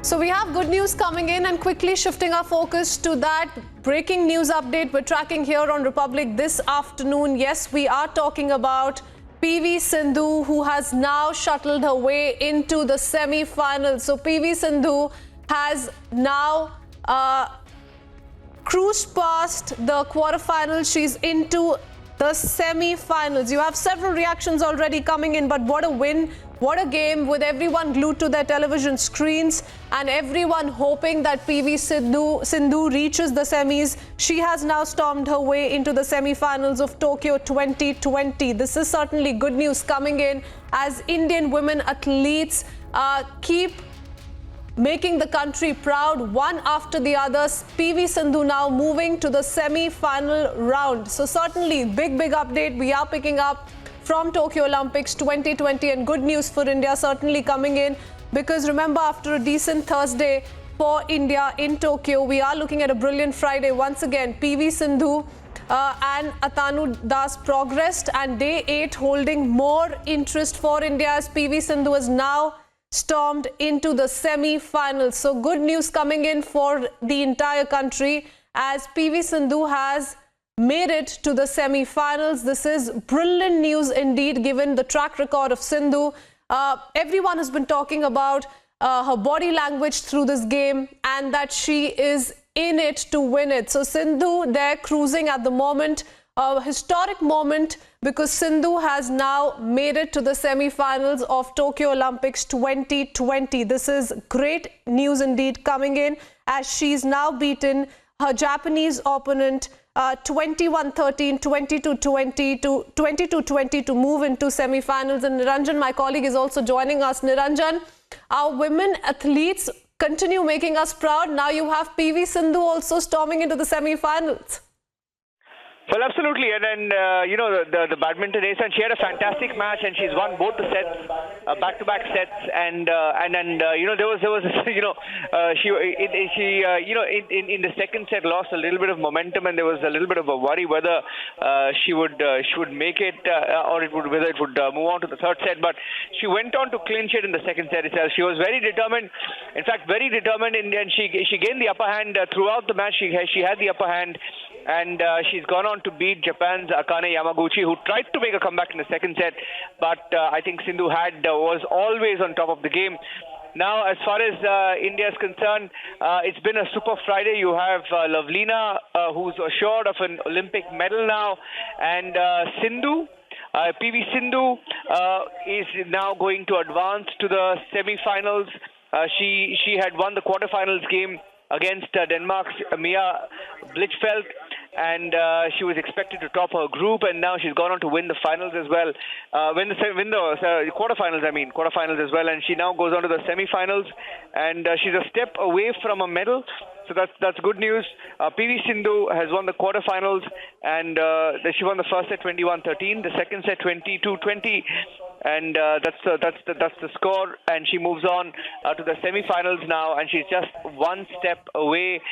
So we have good news coming in, and quickly shifting our focus to that breaking news update we're tracking here on Republic this afternoon. Yes, we are talking about PV Sindhu, who has now shuttled her way into the semi-finals. So PV Sindhu has now cruised past the quarterfinals. She's into the semi-finals. You have several reactions already coming in, but what a win, what a game, with everyone glued to their television screens and everyone hoping that PV Sindhu reaches the semis. She has now stormed her way into the semi-finals of Tokyo 2020. This is certainly good news coming in as Indian women athletes keep making the country proud, one after the other. PV Sindhu now moving to the semi-final round. So certainly big update we are picking up from Tokyo Olympics 2020, and good news for India certainly coming in, because remember, after a decent Thursday for India in Tokyo, we are looking at a brilliant Friday once again. PV Sindhu and Atanu Das progressed, and day 8 holding more interest for India as PV Sindhu is now stormed into the semi-finals. So good news coming in for the entire country as PV Sindhu has made it to the semi-finals. This is brilliant news indeed, given the track record of Sindhu. Everyone has been talking about her body language through this game and that she is in it to win it. So Sindhu there cruising at the moment. A historic moment, because Sindhu has now made it to the semi-finals of Tokyo Olympics 2020. This is great news indeed coming in as she's now beaten her Japanese opponent 21-13, 22-20 to 22-20 to move into semi-finals. And Niranjan, my colleague, is also joining us. Niranjan, our women athletes continue making us proud. Now you have PV Sindhu also storming into the semi-finals. Well, absolutely, and you know, the badminton ace, and she had a fantastic match, and she's won both the sets, back-to-back sets, and you know, there was you know, she you know, in the second set lost a little bit of momentum, and there was a little bit of a worry whether she would make it or whether it would move on to the third set. But she went on to clinch it in the second set itself. She was very determined, in fact, very determined, and she gained the upper hand throughout the match. She had the upper hand. And she's gone on to beat Japan's Akane Yamaguchi, who tried to make a comeback in the second set, but I think Sindhu was always on top of the game. Now, as far as India is concerned, it's been a super Friday. You have Lavlina, who's assured of an Olympic medal now, and Sindhu. PV Sindhu is now going to advance to the semi-finals. She had won the quarterfinals game against Denmark's Mia Blichfeld, and she was expected to top her group, and now she's gone on to win the finals as well, win the quarterfinals as well, and she now goes on to the semi-finals, and she's a step away from a medal. So that's good news. PV Sindhu has won the quarterfinals, and she won the first set 21-13, the second set 22-20. And that's the score, and she moves on to the semi-finals now, and she's just one step away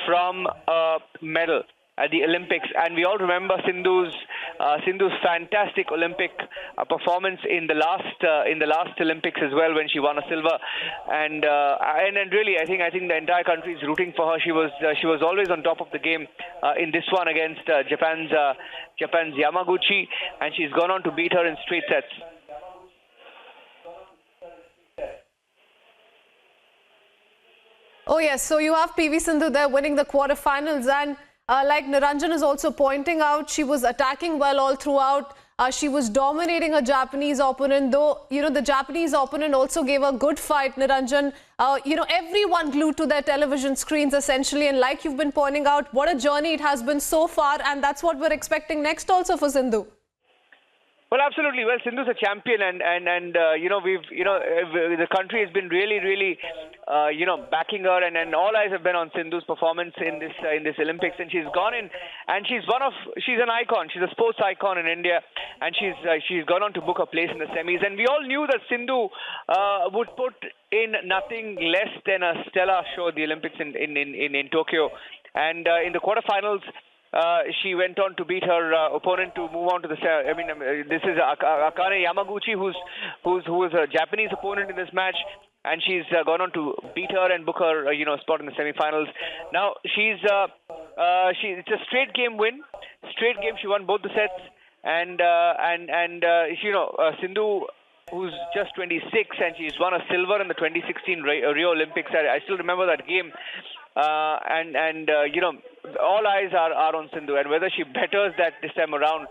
from a medal at the Olympics. And we all remember Sindhu's fantastic Olympic performance in the last Olympics as well, when she won a silver. And really, I think the entire country is rooting for her. She was always on top of the game in this one against Japan's Yamaguchi, and she's gone on to beat her in straight sets. Oh yes, so you have PV Sindhu there winning the quarterfinals, and like Niranjan is also pointing out, she was attacking well all throughout. She was dominating her Japanese opponent, though, you know, the Japanese opponent also gave a good fight, Niranjan. You know, everyone glued to their television screens essentially, and like you've been pointing out, what a journey it has been so far, and that's what we're expecting next also for Sindhu. Well, absolutely. Well, Sindhu's a champion, and you know, the country has been really you know, backing her, and all eyes have been on Sindhu's performance in this Olympics, and she's gone in, and she's an icon. She's a sports icon in India, and she's gone on to book a place in the semis. And we all knew that Sindhu would put in nothing less than a stellar show at the Olympics in Tokyo, and in the quarterfinals. She went on to beat her opponent to move on to the. I mean, this is Akane Yamaguchi, who was a Japanese opponent in this match. and she's gone on to beat her and book her, spot in the semi-finals. Now it's a straight game win. Straight game, she won both the sets, and Sindhu, who's just 26, and she's won a silver in the 2016 Rio Olympics. I still remember that game. All eyes are on Sindhu, and whether she betters that this time around.